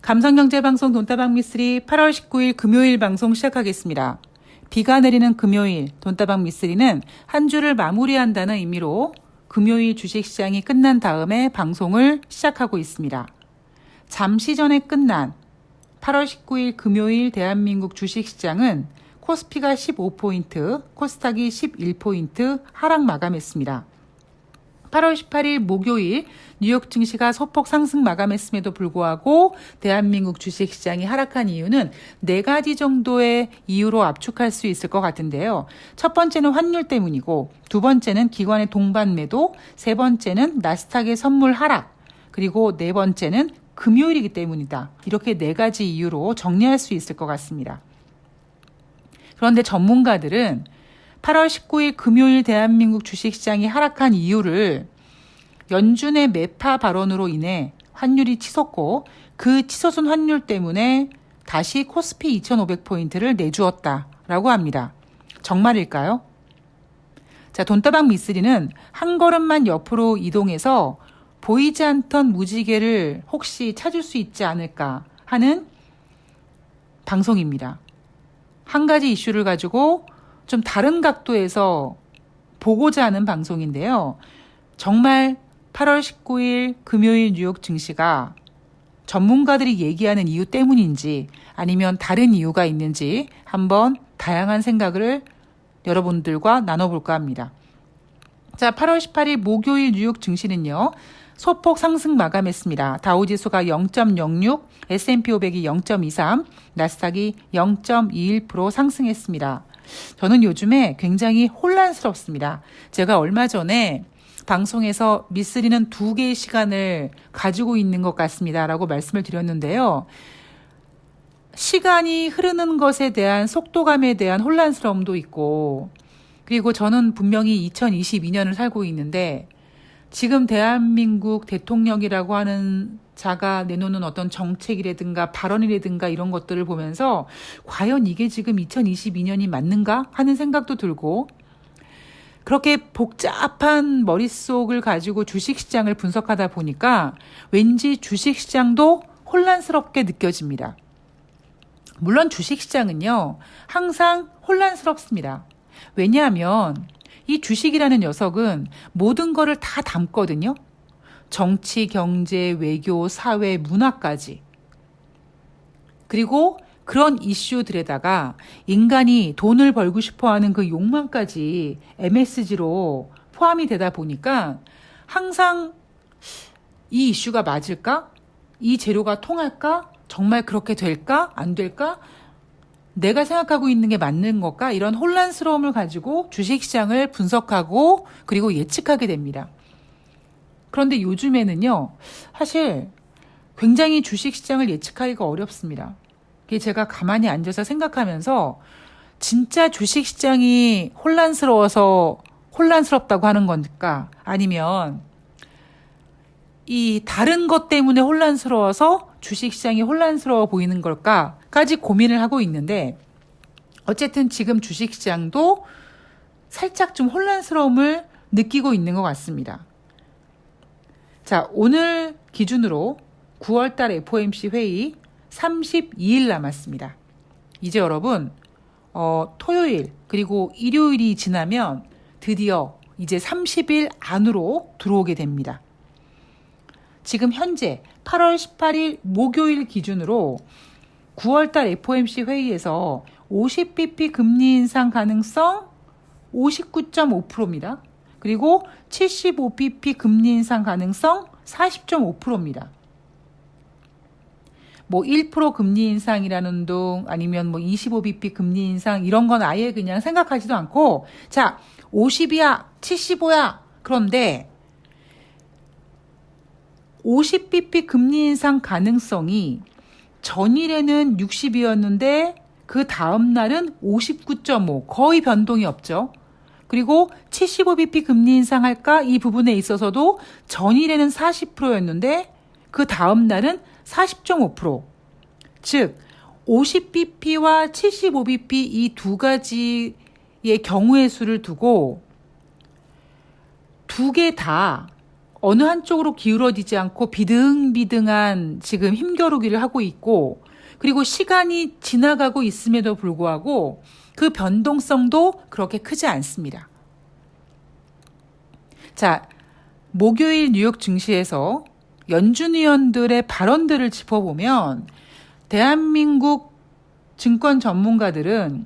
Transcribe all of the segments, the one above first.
감성경제방송 돈다방 미쓰리 8월 19일 금요일 방송 시작하겠습니다. 비가 내리는 금요일 돈다방 미쓰리는 한 주를 마무리한다는 의미로 금요일 주식시장이 끝난 다음에 방송을 시작하고 있습니다. 잠시 전에 끝난 8월 19일 금요일 대한민국 주식시장은 코스피가 15포인트, 코스닥이 11포인트 하락 마감했습니다. 8월 18일 목요일 뉴욕 증시가 소폭 상승 마감했음에도 불구하고 대한민국 주식시장이 하락한 이유는 4가지 정도의 이유로 압축할 수 있을 것 같은데요. 첫 번째는 환율 때문이고, 두 번째는 기관의 동반 매도, 세 번째는 나스닥의 선물 하락, 그리고 네 번째는 금요일이기 때문이다. 이렇게 4가지 이유로 정리할 수 있을 것 같습니다. 그런데 전문가들은 8월 19일 금요일 대한민국 주식시장이 하락한 이유를 연준의 매파 발언으로 인해 환율이 치솟고 그 치솟은 환율 때문에 다시 코스피 2500포인트를 내주었다라고 합니다. 정말일까요? 자, 돈다방 미쓰리는 한 걸음만 옆으로 이동해서 보이지 않던 무지개를 혹시 찾을 수 있지 않을까 하는 방송입니다. 한 가지 이슈를 가지고 좀 다른 각도에서 보고자 하는 방송인데요. 정말 8월 19일 금요일 뉴욕 증시가 전문가들이 얘기하는 이유 때문인지 아니면 다른 이유가 있는지 한번 다양한 생각을 여러분들과 나눠볼까 합니다. 자, 8월 18일 목요일 뉴욕 증시는요. 소폭 상승 마감했습니다. 다우지수가 0.06, S&P 500이 0.23, 나스닥이 0.21% 상승했습니다. 저는 요즘에 굉장히 혼란스럽습니다. 제가 얼마 전에 방송에서 미쓰리는 2개의 시간을 가지고 있는 것 같습니다. 라고 말씀을 드렸는데요. 시간이 흐르는 것에 대한 속도감에 대한 혼란스러움도 있고, 그리고 저는 분명히 2022년을 살고 있는데 지금 대한민국 대통령이라고 하는 자가 내놓는 어떤 정책이라든가 발언이라든가 이런 것들을 보면서 과연 이게 지금 2022년이 맞는가 하는 생각도 들고, 그렇게 복잡한 머릿속을 가지고 주식시장을 분석하다 보니까 왠지 주식시장도 혼란스럽게 느껴집니다. 물론 주식시장은요, 항상 혼란스럽습니다. 왜냐하면 이 주식이라는 녀석은 모든 거를 다 담거든요. 정치, 경제, 외교, 사회, 문화까지. 그리고 그런 이슈들에다가 인간이 돈을 벌고 싶어하는 그 욕망까지 MSG로 포함이 되다 보니까 항상 이 이슈가 맞을까? 이 재료가 통할까? 정말 그렇게 될까? 안 될까? 내가 생각하고 있는 게 맞는 걸까? 이런 혼란스러움을 가지고 주식시장을 분석하고 그리고 예측하게 됩니다. 그런데 요즘에는요, 사실 굉장히 주식시장을 예측하기가 어렵습니다. 그게 제가 가만히 앉아서 생각하면서 진짜 주식시장이 혼란스러워서 혼란스럽다고 하는 건가? 아니면 이 다른 것 때문에 혼란스러워서 주식시장이 혼란스러워 보이는 걸까까지 고민을 하고 있는데, 어쨌든 지금 주식시장도 살짝 좀 혼란스러움을 느끼고 있는 것 같습니다. 자, 오늘 기준으로 9월달 FOMC 회의 32일 남았습니다. 이제 여러분 토요일 그리고 일요일이 지나면 드디어 이제 30일 안으로 들어오게 됩니다. 지금 현재 8월 18일 목요일 기준으로 9월달 FOMC 회의에서 50bp 금리 인상 가능성 59.5%입니다. 그리고 75bp 금리 인상 가능성 40.5%입니다. 뭐 1% 금리 인상이라는 둥 아니면 뭐 25bp 금리 인상 이런 건 아예 그냥 생각하지도 않고, 자, 50이야, 75야. 그런데 50bp 금리 인상 가능성이 전일에는 60이었는데 그 다음 날은 59.5, 거의 변동이 없죠. 그리고 75bp 금리 인상할까? 이 부분에 있어서도 전일에는 40%였는데 그 다음 날은 40.5%. 즉 50bp와 75bp 이 두 가지의 경우의 수를 두고 두 개 다 어느 한쪽으로 기울어지지 않고 비등비등한 지금 힘겨루기를 하고 있고, 그리고 시간이 지나가고 있음에도 불구하고 그 변동성도 그렇게 크지 않습니다. 자, 목요일 뉴욕 증시에서 연준 위원들의 발언들을 짚어보면 대한민국 증권 전문가들은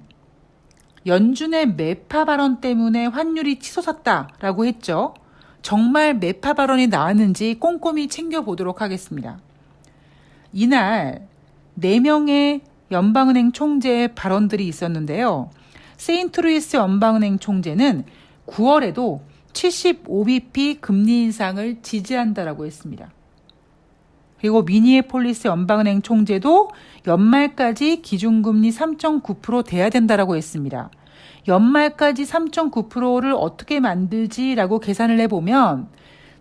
연준의 매파 발언 때문에 환율이 치솟았다라고 했죠. 정말 매파 발언이 나왔는지 꼼꼼히 챙겨보도록 하겠습니다. 이날 4명의 연방은행 총재의 발언들이 있었는데요. 세인트루이스 연방은행 총재는 9월에도 75bp 금리 인상을 지지한다라고 했습니다. 그리고 미니애폴리스 연방은행 총재도 연말까지 기준금리 3.9% 돼야 된다라고 했습니다. 연말까지 3.9%를 어떻게 만들지라고 계산을 해보면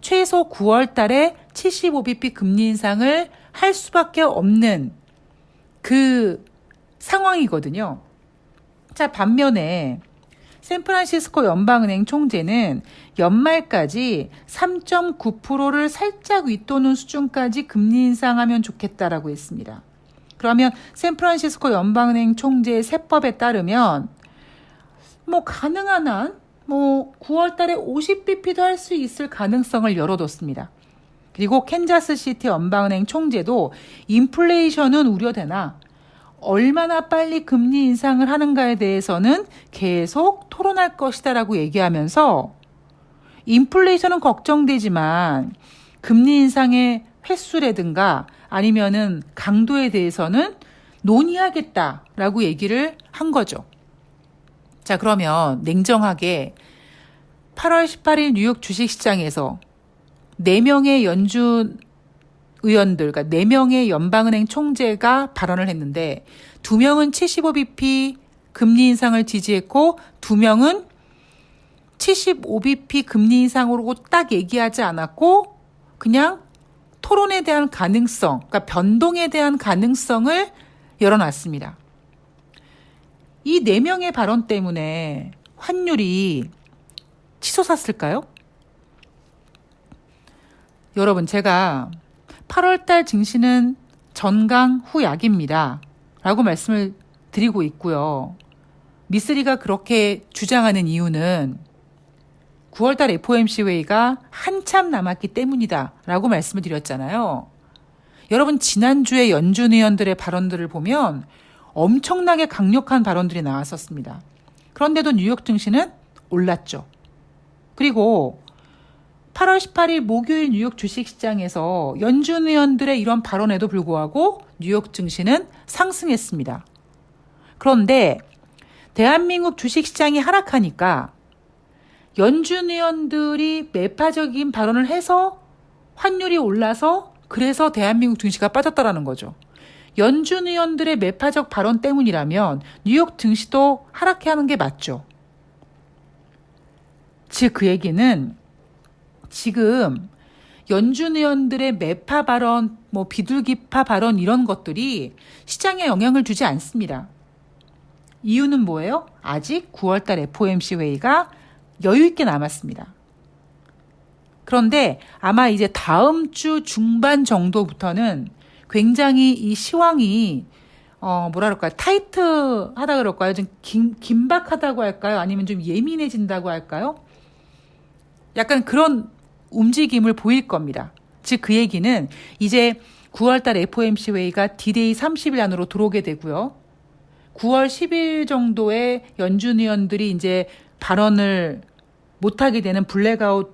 최소 9월 달에 75bp 금리 인상을 할 수밖에 없는 그 상황이거든요. 자, 반면에 샌프란시스코 연방은행 총재는 연말까지 3.9%를 살짝 윗도는 수준까지 금리 인상하면 좋겠다라고 했습니다. 그러면 샌프란시스코 연방은행 총재의 세법에 따르면 가능한 한 9월 달에 50bp도 할 수 있을 가능성을 열어뒀습니다. 그리고 캔자스시티 연방은행 총재도 인플레이션은 우려되나 얼마나 빨리 금리 인상을 하는가에 대해서는 계속 토론할 것이다라고 얘기하면서 인플레이션은 걱정되지만 금리 인상의 횟수라든가 아니면은 강도에 대해서는 논의하겠다라고 얘기를 한 거죠. 자, 그러면 냉정하게 8월 18일 뉴욕 주식시장에서 4명의 연준 의원들, 그러니까 4명의 연방은행 총재가 발언을 했는데 2명은 75bp 금리 인상을 지지했고 2명은 75bp 금리 인상으로 딱 얘기하지 않았고 그냥 토론에 대한 가능성, 그러니까 변동에 대한 가능성을 열어놨습니다. 이 4명의 발언 때문에 환율이 치솟았을까요? 여러분, 제가 8월달 증시는 전강 후약입니다 라고 말씀을 드리고 있고요. 미쓰리가 그렇게 주장하는 이유는 9월달 FOMC 회의가 한참 남았기 때문이다 라고 말씀을 드렸잖아요. 여러분, 지난주에 연준 의원들의 발언들을 보면 엄청나게 강력한 발언들이 나왔었습니다. 그런데도 뉴욕 증시는 올랐죠. 그리고 8월 18일 목요일 뉴욕 주식시장에서 연준 의원들의 이런 발언에도 불구하고 뉴욕 증시는 상승했습니다. 그런데 대한민국 주식시장이 하락하니까 연준 의원들이 매파적인 발언을 해서 환율이 올라서 그래서 대한민국 증시가 빠졌다라는 거죠. 연준 의원들의 매파적 발언 때문이라면 뉴욕 증시도 하락해야 하는 게 맞죠. 즉 그 얘기는 지금 연준 의원들의 매파 발언, 비둘기파 발언 이런 것들이 시장에 영향을 주지 않습니다. 이유는 뭐예요? 아직 9월달 FOMC 회의가 여유 있게 남았습니다. 그런데 아마 이제 다음 주 중반 정도부터는 굉장히 이 시황이 타이트하다 그럴까요? 좀 긴박하다고 할까요? 아니면 좀 예민해진다고 할까요? 약간 그런 움직임을 보일 겁니다. 즉 그 얘기는 이제 9월달 FOMC 회의가 D-Day 30일 안으로 들어오게 되고요. 9월 10일 정도에 연준 의원들이 이제 발언을 못하게 되는 블랙아웃에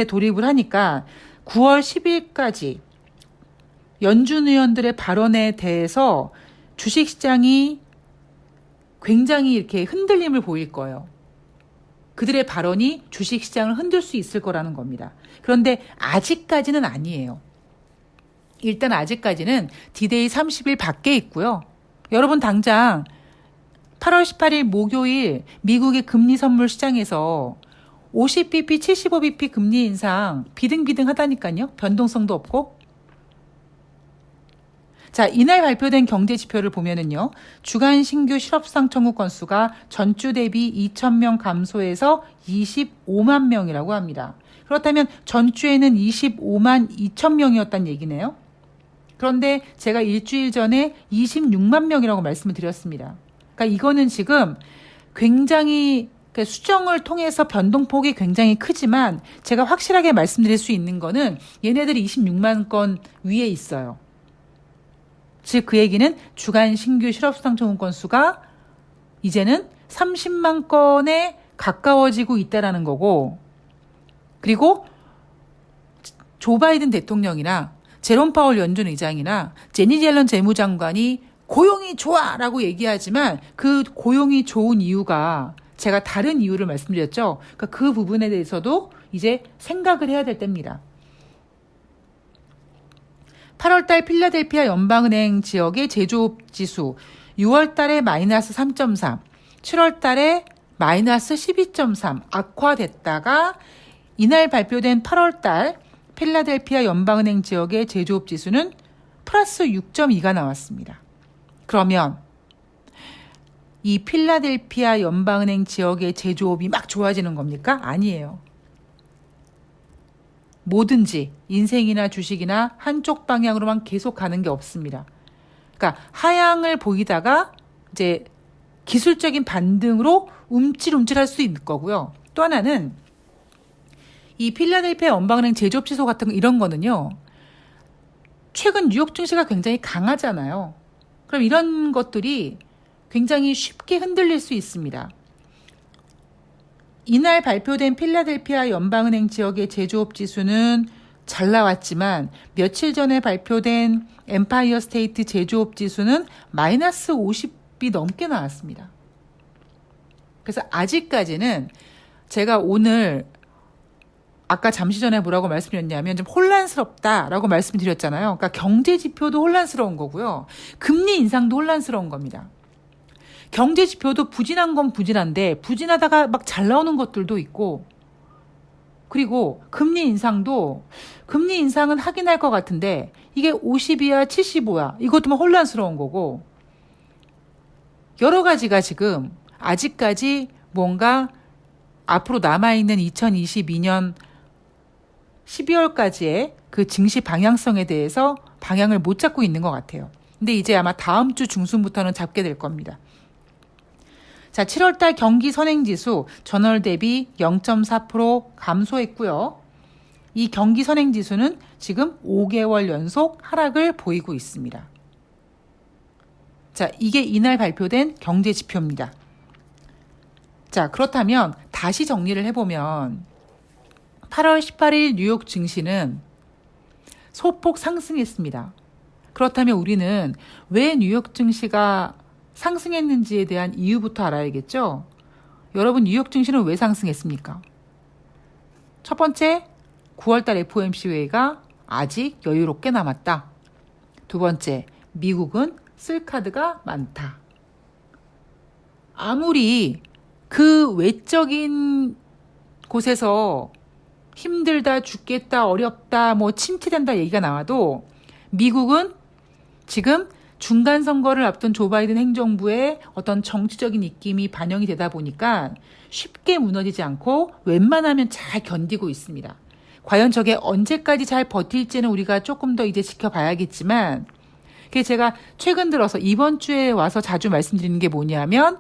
돌입을 하니까 9월 10일까지 연준 의원들의 발언에 대해서 주식시장이 굉장히 이렇게 흔들림을 보일 거예요. 그들의 발언이 주식시장을 흔들 수 있을 거라는 겁니다. 그런데 아직까지는 아니에요. 일단 아직까지는 D-Day 30일 밖에 있고요. 여러분 당장 8월 18일 목요일 미국의 금리 선물 시장에서 50bp, 75bp 금리 인상 비등비등하다니까요. 변동성도 없고. 자, 이날 발표된 경제 지표를 보면은요. 주간 신규 실업수당 청구 건수가 전주 대비 2,000명 감소해서 25만 명이라고 합니다. 그렇다면 전주에는 25만 2천 명이었단 얘기네요. 그런데 제가 일주일 전에 26만 명이라고 말씀을 드렸습니다. 그러니까 이거는 지금 굉장히 수정을 통해서 변동폭이 굉장히 크지만 제가 확실하게 말씀드릴 수 있는 거는 얘네들이 26만 건 위에 있어요. 즉 그 얘기는 주간 신규 실업수당 청구 건수가 이제는 30만 건에 가까워지고 있다라는 거고, 그리고 조 바이든 대통령이나 제롬 파월 연준 의장이나 제니 옐런 재무장관이 고용이 좋아라고 얘기하지만 그 고용이 좋은 이유가 제가 다른 이유를 말씀드렸죠. 그러니까 그 부분에 대해서도 이제 생각을 해야 될 때입니다. 8월달 필라델피아 연방은행 지역의 제조업 지수 6월달에 마이너스 3.3, 7월달에 마이너스 12.3 악화됐다가 이날 발표된 8월달 필라델피아 연방은행 지역의 제조업 지수는 플러스 6.2가 나왔습니다. 그러면 이 필라델피아 연방은행 지역의 제조업이 막 좋아지는 겁니까? 아니에요. 뭐든지 인생이나 주식이나 한쪽 방향으로만 계속 가는 게 없습니다. 그러니까 하향을 보이다가 이제 기술적인 반등으로 움찔움찔할 수 있는 거고요. 또 하나는 이 필라델피아 연방은행 제조업 지수 같은 거 이런 거는요. 최근 뉴욕 증시가 굉장히 강하잖아요. 그럼 이런 것들이 굉장히 쉽게 흔들릴 수 있습니다. 이날 발표된 필라델피아 연방은행 지역의 제조업 지수는 잘 나왔지만 며칠 전에 발표된 엠파이어 스테이트 제조업 지수는 마이너스 50이 넘게 나왔습니다. 그래서 아직까지는 제가 오늘 아까 잠시 전에 뭐라고 말씀드렸냐면 좀 혼란스럽다라고 말씀드렸잖아요. 그러니까 경제 지표도 혼란스러운 거고요. 금리 인상도 혼란스러운 겁니다. 경제 지표도 부진한 건 부진한데 부진하다가 막 잘 나오는 것들도 있고, 그리고 금리 인상은 하긴 할 것 같은데 이게 50이야 75야 이것도 막 혼란스러운 거고, 여러 가지가 지금 아직까지 뭔가 앞으로 남아있는 2022년 12월까지의 그 증시 방향성에 대해서 방향을 못 잡고 있는 것 같아요. 근데 이제 아마 다음 주 중순부터는 잡게 될 겁니다. 자, 7월달 경기 선행지수 전월 대비 0.4% 감소했고요. 이 경기 선행지수는 지금 5개월 연속 하락을 보이고 있습니다. 자, 이게 이날 발표된 경제 지표입니다. 자, 그렇다면 다시 정리를 해보면 8월 18일 뉴욕 증시는 소폭 상승했습니다. 그렇다면 우리는 왜 뉴욕 증시가 상승했는지에 대한 이유부터 알아야겠죠? 여러분, 뉴욕 증시는 왜 상승했습니까? 첫 번째, 9월달 FOMC 회의가 아직 여유롭게 남았다. 두 번째, 미국은 쓸 카드가 많다. 아무리 그 외적인 곳에서 힘들다, 죽겠다, 어렵다, 뭐 침체된다 얘기가 나와도 미국은 지금 중간 선거를 앞둔 조 바이든 행정부의 어떤 정치적인 입김이 반영이 되다 보니까 쉽게 무너지지 않고 웬만하면 잘 견디고 있습니다. 과연 저게 언제까지 잘 버틸지는 우리가 조금 더 이제 지켜봐야겠지만, 그게 제가 최근 들어서 이번 주에 와서 자주 말씀드리는 게 뭐냐면,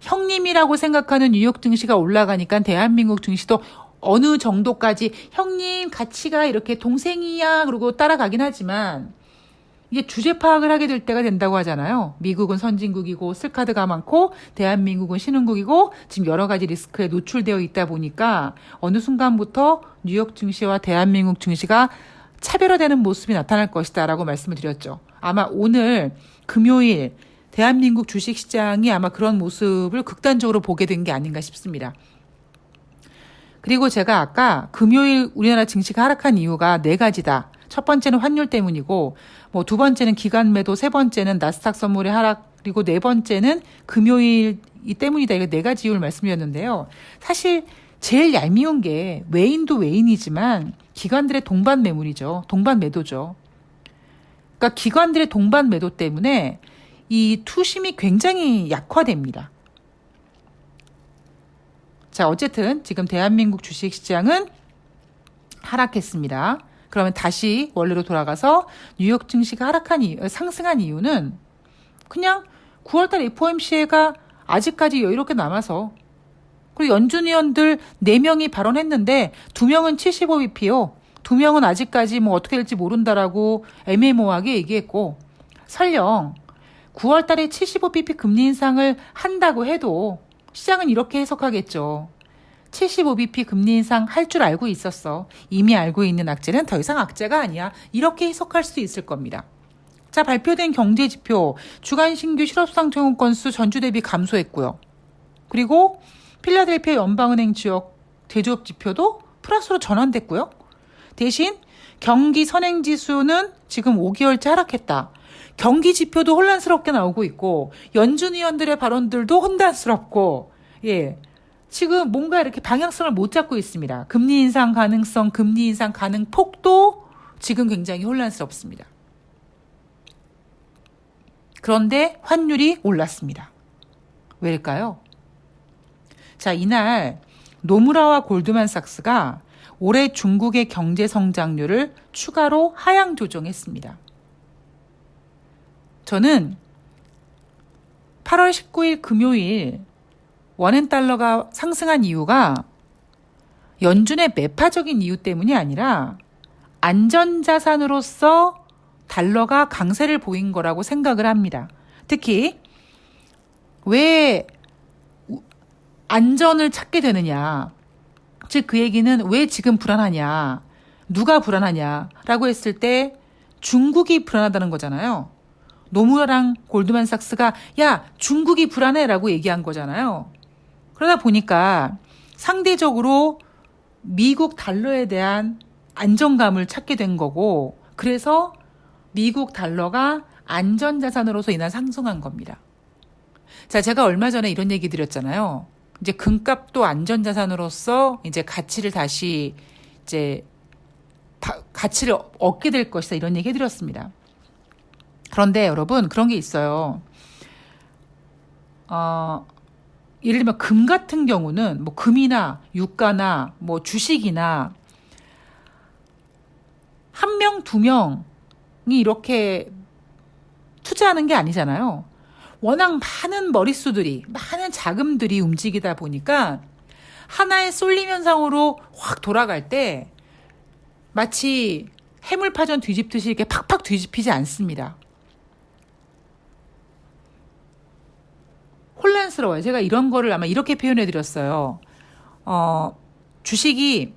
형님이라고 생각하는 뉴욕 증시가 올라가니까 대한민국 증시도 어느 정도까지 형님 가치가 이렇게 동생이야 그러고 따라가긴 하지만 이게 주제 파악을 하게 될 때가 된다고 하잖아요. 미국은 선진국이고 쓸카드가 많고 대한민국은 신흥국이고 지금 여러 가지 리스크에 노출되어 있다 보니까 어느 순간부터 뉴욕 증시와 대한민국 증시가 차별화되는 모습이 나타날 것이다 라고 말씀을 드렸죠. 아마 오늘 금요일 대한민국 주식시장이 아마 그런 모습을 극단적으로 보게 된 게 아닌가 싶습니다. 그리고 제가 아까 금요일 우리나라 증시가 하락한 이유가 4가지다. 첫 번째는 환율 때문이고, 뭐 두 번째는 기관 매도, 세 번째는 나스닥 선물의 하락, 그리고 네 번째는 금요일이 때문이다. 이거 4가지 이유를 말씀드렸는데요. 사실 제일 얄미운 게 외인도 외인이지만 기관들의 동반 매물이죠. 동반 매도죠. 그러니까 기관들의 동반 매도 때문에 이 투심이 굉장히 약화됩니다. 자, 어쨌든 지금 대한민국 주식시장은 하락했습니다. 그러면 다시 원래로 돌아가서 뉴욕 증시가 상승한 이유는 그냥 9월달 FOMC가 아직까지 여유롭게 남아서, 그리고 연준 위원들 4명이 발언했는데 2명은 75bp요. 2명은 아직까지 뭐 어떻게 될지 모른다라고 애매모호하게 얘기했고, 설령 9월달에 75bp 금리 인상을 한다고 해도 시장은 이렇게 해석하겠죠. 75bp 금리 인상 할 줄 알고 있었어. 이미 알고 있는 악재는 더 이상 악재가 아니야. 이렇게 해석할 수 있을 겁니다. 자, 발표된 경제지표, 주간 신규 실업상 채용 건수 전주 대비 감소했고요. 그리고 필라델피아 연방은행 지역 제조업 지표도 플러스로 전환됐고요. 대신 경기 선행지수는 지금 5개월째 하락했다. 경기 지표도 혼란스럽게 나오고 있고, 연준 위원들의 발언들도 혼란스럽고, 지금 뭔가 이렇게 방향성을 못 잡고 있습니다. 금리 인상 가능성, 금리 인상 가능 폭도 지금 굉장히 혼란스럽습니다. 그런데 환율이 올랐습니다. 왜일까요? 자, 이날 노무라와 골드만삭스가 올해 중국의 경제 성장률을 추가로 하향 조정했습니다. 저는 8월 19일 금요일 원엔달러가 상승한 이유가 연준의 매파적인 이유 때문이 아니라 안전자산으로서 달러가 강세를 보인 거라고 생각을 합니다. 특히 왜 안전을 찾게 되느냐, 즉 그 얘기는 왜 지금 불안하냐, 누가 불안하냐라고 했을 때 중국이 불안하다는 거잖아요. 노무라랑 골드만삭스가 야, 중국이 불안해라고 얘기한 거잖아요. 그러다 보니까 상대적으로 미국 달러에 대한 안정감을 찾게 된 거고, 그래서 미국 달러가 안전자산으로서 인한 상승한 겁니다. 자, 제가 얼마 전에 이런 얘기 드렸잖아요. 이제 금값도 안전자산으로서 이제 가치를 다시 가치를 얻게 될 것이다, 이런 얘기 해드렸습니다. 그런데 여러분, 그런 게 있어요. 예를 들면 금 같은 경우는 뭐 금이나 유가나 뭐 주식이나 1명, 2명이 이렇게 투자하는 게 아니잖아요. 워낙 많은 머릿수들이, 많은 자금들이 움직이다 보니까 하나의 쏠림 현상으로 확 돌아갈 때 마치 해물파전 뒤집듯이 이렇게 팍팍 뒤집히지 않습니다. 혼란스러워요. 제가 이런 거를 아마 이렇게 표현해 드렸어요. 주식이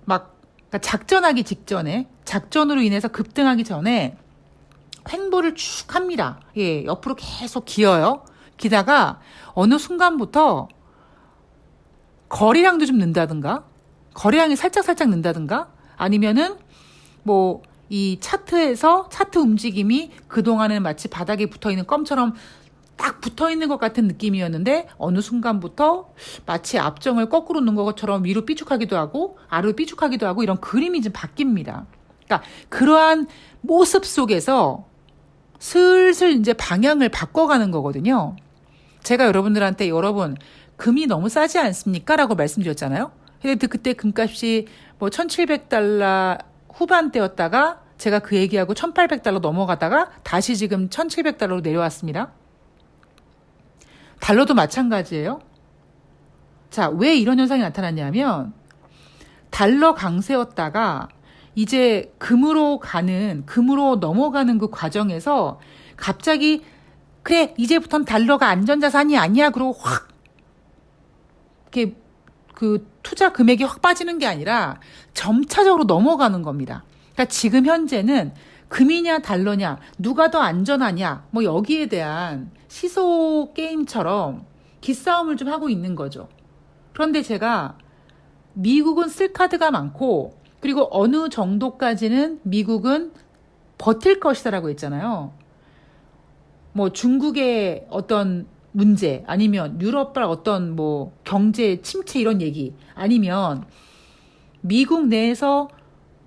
그러니까 작전하기 직전에, 작전으로 인해서 급등하기 전에 횡보를 쭉 합니다. 옆으로 계속 기어요. 기다가 어느 순간부터 거래량도 좀 는다든가, 거래량이 살짝 는다든가, 아니면은 뭐 이 차트 움직임이 그동안은 마치 바닥에 붙어있는 껌처럼 딱 붙어있는 것 같은 느낌이었는데 어느 순간부터 마치 앞정을 거꾸로 놓은 것처럼 위로 삐죽하기도 하고 아래로 삐죽하기도 하고 이런 그림이 좀 바뀝니다. 그러니까 그러한 모습 속에서 슬슬 이제 방향을 바꿔가는 거거든요. 제가 여러분들한테 여러분 금이 너무 싸지 않습니까? 라고 말씀드렸잖아요. 근데 그때 금값이 뭐 $1,700 후반대였다가 제가 그 얘기하고 $1,800 넘어가다가 다시 지금 $1,700로 내려왔습니다. 달러도 마찬가지예요. 자, 왜 이런 현상이 나타났냐면 달러 강세였다가 이제 금으로 넘어가는 그 과정에서 갑자기 그래, 이제부터는 달러가 안전자산이 아니야. 그러고 확 이렇게 그 투자 금액이 확 빠지는 게 아니라 점차적으로 넘어가는 겁니다. 그러니까 지금 현재는 금이냐 달러냐, 누가 더 안전하냐, 뭐 여기에 대한 시소 게임처럼 기싸움을 좀 하고 있는 거죠. 그런데 제가 미국은 쓸 카드가 많고, 그리고 어느 정도까지는 미국은 버틸 것이다라고 했잖아요. 뭐 중국의 어떤 문제, 아니면 유럽발 어떤 뭐 경제 침체 이런 얘기, 아니면 미국 내에서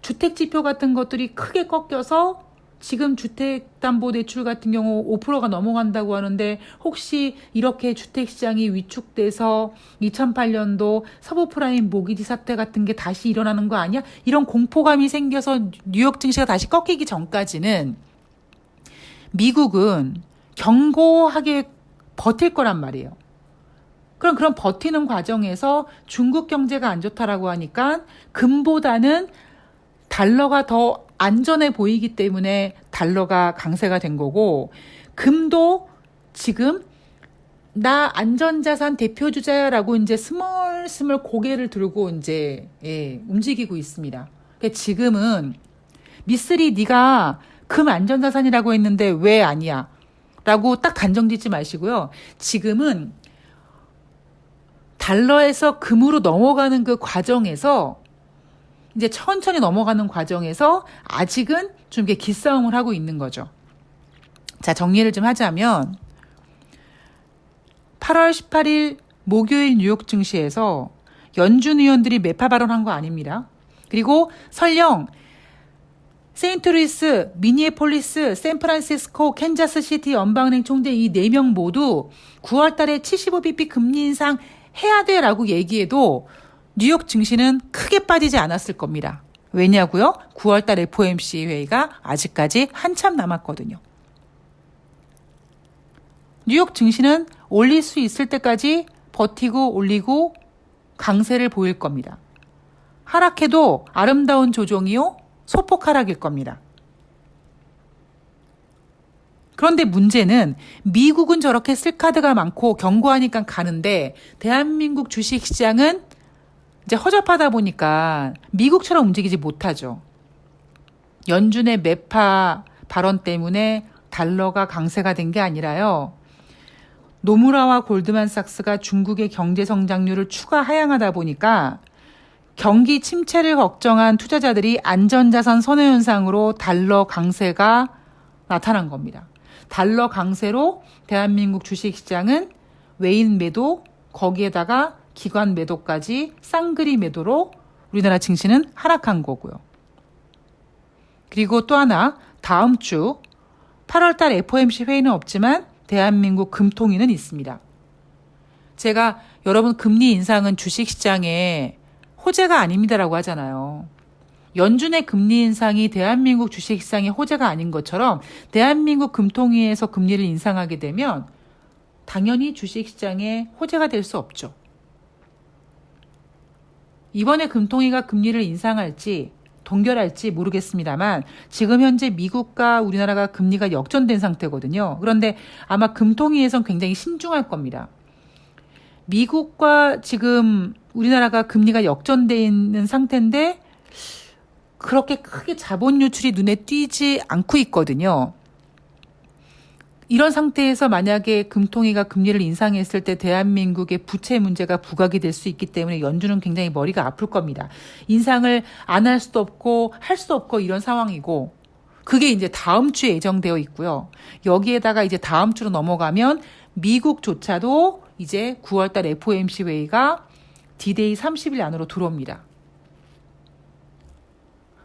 주택 지표 같은 것들이 크게 꺾여서 지금 주택담보대출 같은 경우 5%가 넘어간다고 하는데 혹시 이렇게 주택시장이 위축돼서 2008년도 서브프라임 모기지 사태 같은 게 다시 일어나는 거 아니야? 이런 공포감이 생겨서 뉴욕 증시가 다시 꺾이기 전까지는 미국은 견고하게 버틸 거란 말이에요. 그런 버티는 과정에서 중국 경제가 안 좋다라고 하니까 금보다는 달러가 더 안전해 보이기 때문에 달러가 강세가 된 거고, 금도 지금 나 안전자산 대표주자야라고 이제 스멀스멀 고개를 들고 이제 움직이고 있습니다. 그러니까 지금은 미쓰리 네가 금 안전자산이라고 했는데 왜 아니야? 라고 딱 단정 짓지 마시고요. 지금은 달러에서 금으로 넘어가는 그 과정에서 이제 천천히 넘어가는 과정에서 아직은 좀 이렇게 기싸움을 하고 있는 거죠. 자, 정리를 좀 하자면 8월 18일 목요일 뉴욕 증시에서 연준 의원들이 매파 발언한 거 아닙니다. 그리고 설령 세인트루이스, 미니애폴리스, 샌프란시스코, 캔자스시티 연방은행 총재 이 4명 모두 9월 달에 75bp 금리 인상 해야 돼라고 얘기해도 뉴욕 증시는 크게 빠지지 않았을 겁니다. 왜냐고요? 9월달 FOMC 회의가 아직까지 한참 남았거든요. 뉴욕 증시는 올릴 수 있을 때까지 버티고 올리고 강세를 보일 겁니다. 하락해도 아름다운 조정이요, 소폭 하락일 겁니다. 그런데 문제는 미국은 저렇게 쓸 카드가 많고 견고하니까 가는데 대한민국 주식시장은 이제 허접하다 보니까 미국처럼 움직이지 못하죠. 연준의 매파 발언 때문에 달러가 강세가 된 게 아니라요. 노무라와 골드만삭스가 중국의 경제 성장률을 추가 하향하다 보니까 경기 침체를 걱정한 투자자들이 안전자산 선호 현상으로 달러 강세가 나타난 겁니다. 달러 강세로 대한민국 주식시장은 외인 매도, 거기에다가 기관 매도까지 쌍그리 매도로 우리나라 증시는 하락한 거고요. 그리고 또 하나, 다음 주 8월달 FOMC 회의는 없지만 대한민국 금통위는 있습니다. 제가 여러분 금리 인상은 주식시장에 호재가 아닙니다라고 하잖아요. 연준의 금리 인상이 대한민국 주식시장의 호재가 아닌 것처럼 대한민국 금통위에서 금리를 인상하게 되면 당연히 주식시장의 호재가 될 수 없죠. 이번에 금통위가 금리를 인상할지 동결할지 모르겠습니다만 지금 현재 미국과 우리나라가 금리가 역전된 상태거든요. 그런데 아마 금통위에선 굉장히 신중할 겁니다. 미국과 지금 우리나라가 금리가 역전되어 있는 상태인데 그렇게 크게 자본 유출이 눈에 띄지 않고 있거든요. 이런 상태에서 만약에 금통위가 금리를 인상했을 때 대한민국의 부채 문제가 부각이 될 수 있기 때문에 연준은 굉장히 머리가 아플 겁니다. 인상을 안 할 수도 없고 할 수도 없고 이런 상황이고 그게 이제 다음 주에 예정되어 있고요. 여기에다가 이제 다음 주로 넘어가면 미국조차도 이제 9월달 FOMC 회의가 D-Day 30일 안으로 들어옵니다.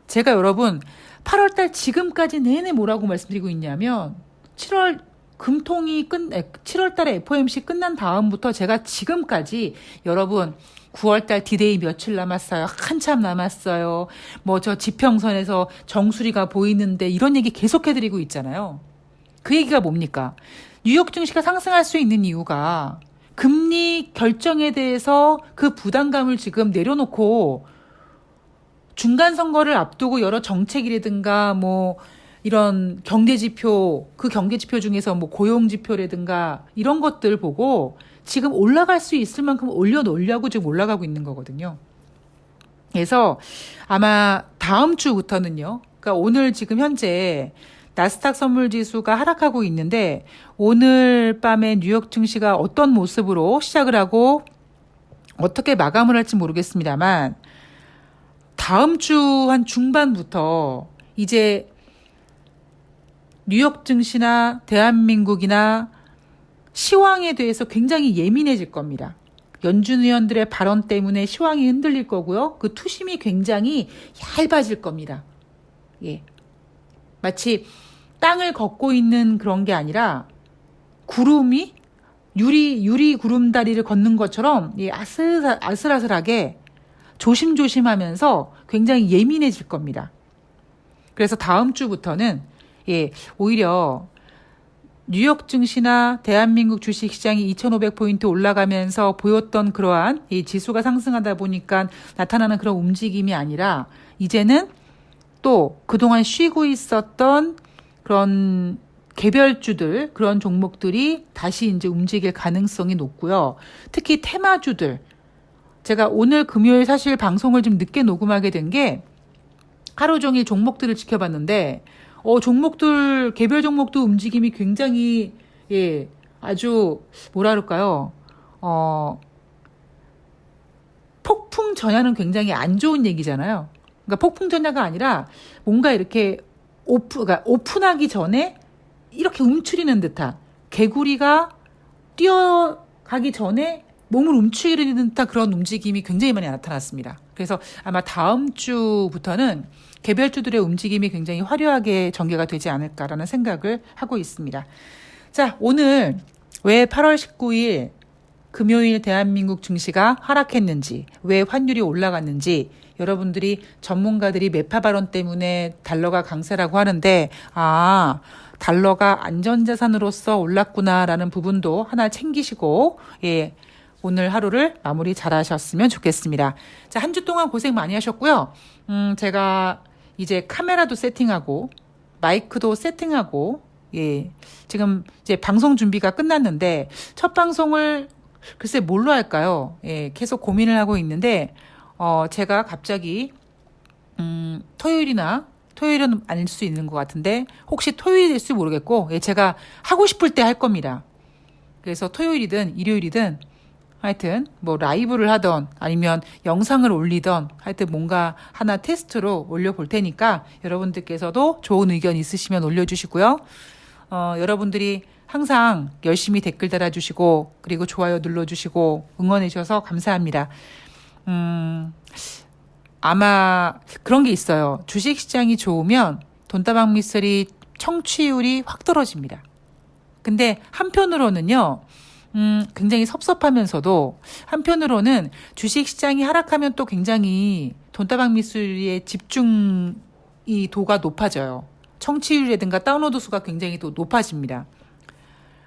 제가 여러분 8월달 지금까지 내내 뭐라고 말씀드리고 있냐면 7월달에 FOMC 끝난 다음부터 제가 지금까지 여러분 9월달 D-Day 며칠 남았어요. 한참 남았어요. 뭐 저 지평선에서 정수리가 보이는데 이런 얘기 계속해드리고 있잖아요. 그 얘기가 뭡니까? 뉴욕 증시가 상승할 수 있는 이유가 금리 결정에 대해서 그 부담감을 지금 내려놓고 중간 선거를 앞두고 여러 정책이라든가 뭐 이런 경제지표, 그 경제지표 중에서 뭐 고용지표라든가 이런 것들 보고 지금 올라갈 수 있을 만큼 올려놓으려고 지금 올라가고 있는 거거든요. 그래서 아마 다음 주부터는요. 그러니까 오늘 지금 현재 나스닥 선물지수가 하락하고 있는데 오늘 밤에 뉴욕 증시가 어떤 모습으로 시작을 하고 어떻게 마감을 할지 모르겠습니다만 다음 주 한 중반부터 이제 뉴욕 증시나 대한민국이나 시황에 대해서 굉장히 예민해질 겁니다. 연준 의원들의 발언 때문에 시황이 흔들릴 거고요. 그 투심이 굉장히 얇아질 겁니다. 예. 마치 땅을 걷고 있는 그런 게 아니라 구름이 유리 구름다리를 걷는 것처럼 아슬아슬하게 조심조심하면서 굉장히 예민해질 겁니다. 그래서 다음 주부터는 오히려 뉴욕 증시나 대한민국 주식시장이 2,500포인트 올라가면서 보였던 그러한 이 지수가 상승하다 보니까 나타나는 그런 움직임이 아니라 이제는 또 그동안 쉬고 있었던 그런 개별주들, 그런 종목들이 다시 이제 움직일 가능성이 높고요. 특히 테마주들. 제가 오늘 금요일 사실 방송을 좀 늦게 녹음하게 된 게 하루 종일 종목들을 지켜봤는데, 개별 종목도 움직임이 굉장히, 아주, 뭐라 그럴까요? 폭풍 전야는 굉장히 안 좋은 얘기잖아요. 그러니까 폭풍 전야가 아니라 뭔가 이렇게 그러니까 오픈하기 전에 이렇게 움츠리는 듯한, 개구리가 뛰어가기 전에 몸을 움츠리는 듯한 그런 움직임이 굉장히 많이 나타났습니다. 그래서 아마 다음 주부터는 개별주들의 움직임이 굉장히 화려하게 전개가 되지 않을까라는 생각을 하고 있습니다. 자, 오늘 왜 8월 19일 금요일 대한민국 증시가 하락했는지, 왜 환율이 올라갔는지, 여러분들이 전문가들이 매파 발언 때문에 달러가 강세라고 하는데, 달러가 안전자산으로서 올랐구나라는 부분도 하나 챙기시고, 오늘 하루를 마무리 잘 하셨으면 좋겠습니다. 자, 한 주 동안 고생 많이 하셨고요. 제가 이제 카메라도 세팅하고, 마이크도 세팅하고, 지금 이제 방송 준비가 끝났는데, 첫 방송을 글쎄 뭘로 할까요? 계속 고민을 하고 있는데, 제가 갑자기, 토요일은 아닐 수 있는 것 같은데, 혹시 토요일일지 모르겠고, 제가 하고 싶을 때 할 겁니다. 그래서 토요일이든 일요일이든, 하여튼 뭐 라이브를 하던 아니면 영상을 올리던 하여튼 뭔가 하나 테스트로 올려볼 테니까 여러분들께서도 좋은 의견 있으시면 올려주시고요. 여러분들이 항상 열심히 댓글 달아주시고 그리고 좋아요 눌러주시고 응원해 주셔서 감사합니다. 아마 그런 게 있어요. 주식시장이 좋으면 돈다방 미스리 청취율이 확 떨어집니다. 근데 한편으로는요. 굉장히 섭섭하면서도 한편으로는 주식시장이 하락하면 또 굉장히 돈다방 미술의 집중이 도가 높아져요. 청취율이라든가 다운로드 수가 굉장히 또 높아집니다.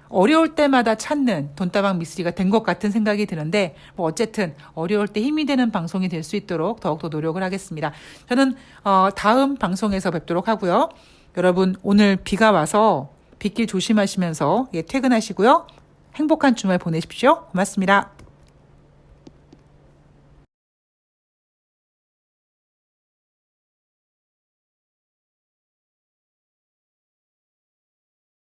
어려울 때마다 찾는 돈다방 미스리가 된 것 같은 생각이 드는데 뭐 어쨌든 어려울 때 힘이 되는 방송이 될 수 있도록 더욱더 노력을 하겠습니다. 저는 다음 방송에서 뵙도록 하고요. 여러분 오늘 비가 와서 빗길 조심하시면서 퇴근하시고요. 행복한 주말 보내십시오. 고맙습니다.